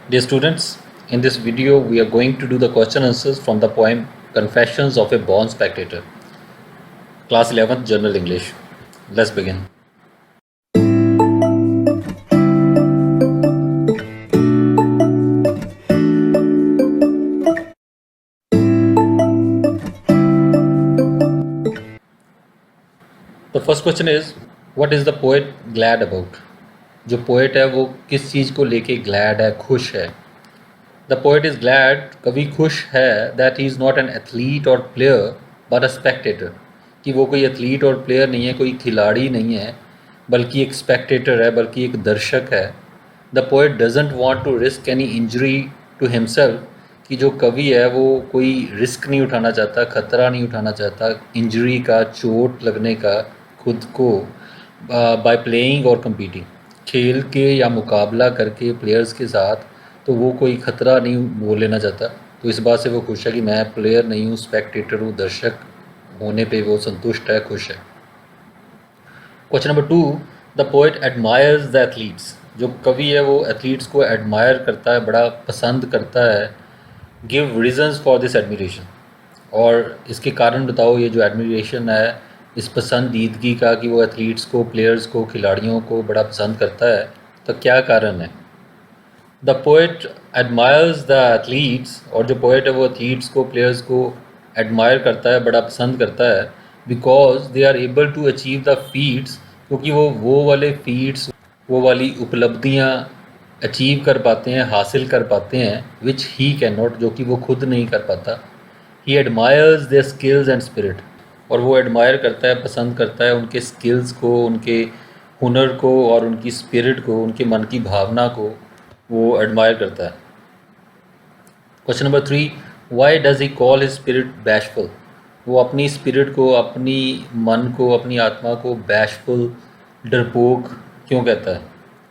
Dear students, in this video we are going to do the question answers from the poem Confessions of a Born Spectator, Class 11th General English. Let's begin. The first question is, what is the poet glad about? जो poet है वो किस चीज़ को लेके glad है, खुश है. The poet is glad, कवि खुश है that he is not an athlete और प्लेयर बट अ स्पेक्टेटर, कि वो कोई एथलीट और प्लेयर नहीं है, कोई खिलाड़ी नहीं है, बल्कि एक स्पेक्टेटर है, बल्कि एक दर्शक है. The poet doesn't want to risk any injury to himself, कि जो कवि है वो कोई रिस्क नहीं उठाना चाहता, ख़तरा नहीं उठाना चाहता इंजरी का, चोट लगने का खुद को, बाय प्लेइंग और कम्पीटिंग, खेल के या मुकाबला करके प्लेयर्स के साथ, तो वो कोई ख़तरा नहीं वो लेना चाहता. तो इस बात से वो खुश है कि मैं प्लेयर नहीं हूँ, स्पेक्टेटर हूँ, दर्शक होने पे वो संतुष्ट है, खुश है. Question number 2, the poet admires the athletes, जो कवि है वो एथलीट्स को एडमायर करता है, बड़ा पसंद करता है. Give reasons for this admiration, और इसके कारण बताओ, ये जो एडमिरेशन है, इस पसंदीदगी का, कि वो एथलीट्स को, प्लेयर्स को, खिलाड़ियों को बड़ा पसंद करता है, तो क्या कारण है. The poet admires the athletes, और जो पोएट है वो एथलीट्स को, प्लेयर्स को एडमायर करता है, बड़ा पसंद करता है, because they are able to achieve the feats, क्योंकि वो वाले फीट्स, वो वाली उपलब्धियाँ अचीव कर पाते हैं, हासिल कर पाते हैं, विच ही कैन नॉट, जो कि वो खुद नहीं कर पाता. He admires their skills and spirit, और वो एडमायर करता है, पसंद करता है उनके स्किल्स को, उनके हुनर को, और उनकी स्पिरिट को, उनके मन की भावना को वो एडमायर करता है. Question number 3, why does he call his spirit bashful, वो अपनी स्पिरिट को, अपनी मन को, अपनी आत्मा को बैशफुल, डरपोक क्यों कहता है.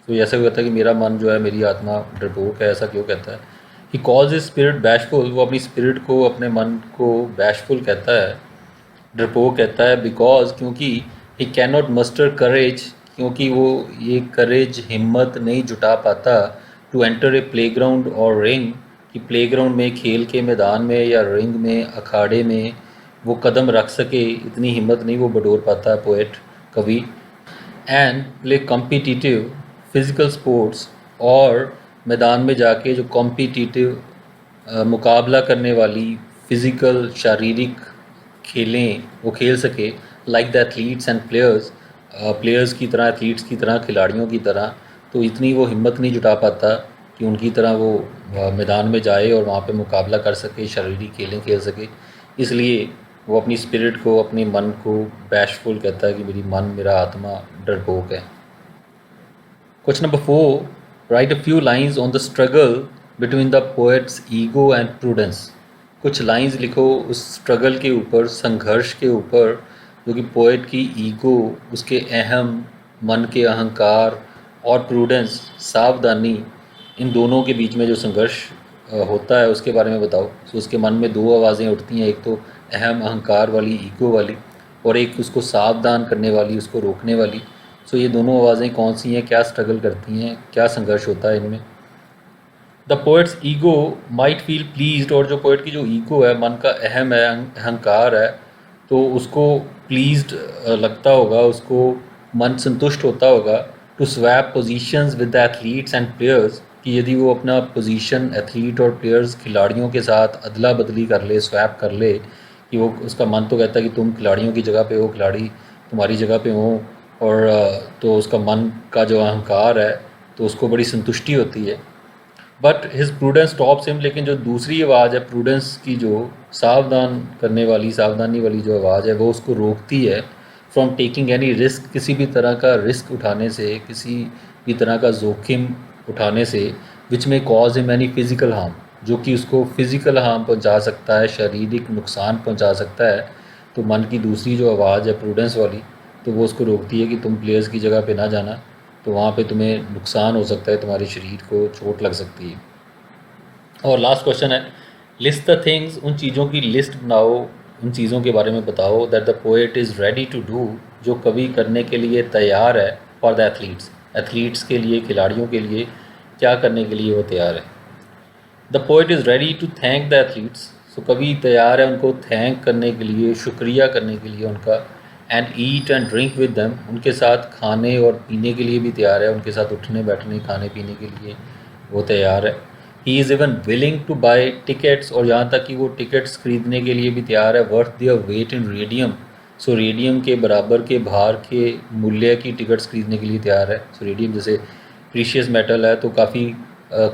तो ऐसा कहता है कि मेरा मन जो है, मेरी आत्मा डरपोक है, ऐसा क्यों कहता है. He calls his spirit bashful, वो अपनी स्पिरिट को, अपने मन को बैशफुल कहता है, डरपोक कहता है, बिकॉज, क्योंकि ही कैन नॉट मस्टर करेज, क्योंकि वो ये करेज, हिम्मत नहीं जुटा पाता, टू एंटर ए प्लेग्राउंड और रिंग, कि प्लेग्राउंड में, खेल के मैदान में, या रिंग में, अखाड़े में वो कदम रख सके, इतनी हिम्मत नहीं वो बटोर पाता पोएट, कवि. And play competitive physical sports, और मैदान में जाके जो कॉम्पिटिटिव, मुकाबला करने वाली फ़िज़िकल, शारीरिक खेलें वो खेल सके, like the athletes and players, players की तरह, एथलीट्स की तरह, खिलाड़ियों की तरह. तो इतनी वो हिम्मत नहीं जुटा पाता कि उनकी तरह वो मैदान में जाए और वहाँ पे मुकाबला कर सके, शारीरिक खेलें खेल सके. इसलिए वो अपनी स्पिरिट को, अपने मन को बैशफुल कहता है, कि मेरी मन, मेरा आत्मा डरपोक है. Question number 4, right a few lines on the struggle between the poets ego and prudence, कुछ लाइंस लिखो उस स्ट्रगल के ऊपर, संघर्ष के ऊपर, जो कि पोएट की ईगो, उसके अहम, मन के अहंकार, और प्रूडेंस, सावधानी, इन दोनों के बीच में जो संघर्ष होता है, उसके बारे में बताओ. तो उसके मन में दो आवाज़ें उठती हैं, एक तो अहम, अहंकार वाली, ईगो वाली, और एक उसको सावधान करने वाली, उसको रोकने वाली. सो ये दोनों आवाज़ें कौन सी हैं, क्या स्ट्रगल करती हैं, क्या संघर्ष होता है इनमें. The poets ego might feel pleased, और जो पोएट की जो ईगो है, मन का अहम है, अहंकार है, तो उसको प्लीज्ड लगता होगा, उसको मन संतुष्ट होता होगा, to swap positions with the athletes and players, कि यदि वो अपना पोजीशन एथलीट और प्लेयर्स, खिलाड़ियों के साथ अदला बदली कर ले, स्वैप कर ले, कि वो, उसका मन तो कहता है कि तुम खिलाड़ियों की जगह पे हो, खिलाड़ी तुम्हारी जगह पे हो, और तो उसका मन का जो अहंकार है, तो उसको बड़ी संतुष्टि होती है. But his prudence stops him, लेकिन जो दूसरी आवाज़ है, प्रूडेंस की जो सावधान करने वाली, सावधानी वाली जो आवाज़ है, वो उसको रोकती है, फ्रॉम टेकिंग एनी रिस्क, किसी भी तरह का रिस्क उठाने से, किसी भी तरह का जोखिम उठाने से, विच में cause him any physical harm, जो कि उसको फिज़िकल हार्म पहुंचा सकता है, शारीरिक नुकसान पहुंचा सकता है. तो मन की दूसरी जो आवाज़ है, प्रूडेंस वाली, तो वो उसको रोकती है कि तुम प्लेयर्स की जगह पे ना जाना, तो वहाँ पे तुम्हें नुकसान हो सकता है, तुम्हारे शरीर को चोट लग सकती है. और लास्ट क्वेश्चन है, लिस्ट द थिंग्स, उन चीज़ों की लिस्ट बनाओ, उन चीज़ों के बारे में बताओ, that the poet is ready to do, जो कवि करने के लिए तैयार है, फॉर द एथलीट्स, एथलीट्स के लिए, खिलाड़ियों के लिए क्या करने के लिए वो तैयार है. The poet is ready to thank the athletes, so कवि तैयार है उनको थैंक करने के लिए, शुक्रिया करने के लिए उनका, and eat and drink with them, उनके साथ खाने और पीने के लिए भी तैयार है, उनके साथ उठने बैठने खाने पीने के लिए वो तैयार है। He is even willing two by tickets, और यहाँ तक कि वो टिकट्स खरीदने के लिए भी तैयार है, worth their weight in radium, so radium के बराबर के भार के मूल्य की टिकट्स खरीदने के लिए तैयार है। सो रेडियम जैसे प्रीशियस मेटल है तो काफ़ी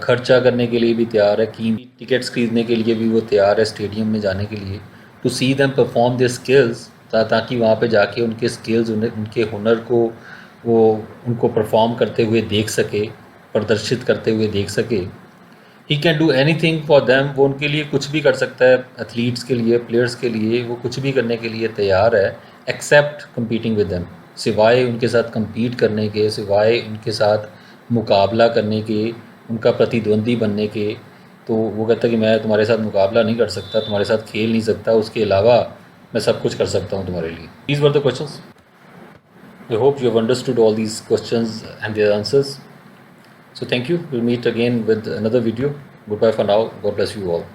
खर्चा करने के लिए भी तैयार है, कीमती टिकट्स खरीदने के लिए भी वो तैयार है स्टेडियम में जाने के लिए, to see them perform their skills, ताकि वहाँ पे जाके उनके स्किल्स, उनके हुनर को वो उनको परफॉर्म करते हुए देख सके, प्रदर्शित करते हुए देख सके। He can do any thing for them, वो उनके लिए कुछ भी कर सकता है, एथलीट्स के लिए, प्लेयर्स के लिए वो कुछ भी करने के लिए तैयार है, एक्सेप्ट कम्पीटिंग विद देम, सिवाय उनके साथ कम्पीट करने के, सिवाय उनके साथ मुकाबला करने के, उनका प्रतिद्वंदी बनने के। तो वो कहता है कि मैं तुम्हारे साथ मुकाबला नहीं कर सकता, तुम्हारे साथ खेल नहीं सकता, उसके अलावा मैं सब कुछ कर सकता हूँ तुम्हारे लिए। These were the questions. I hope you have understood all these questions and their answers. So thank you. We'll meet again with another video. Goodbye for now. God bless you all.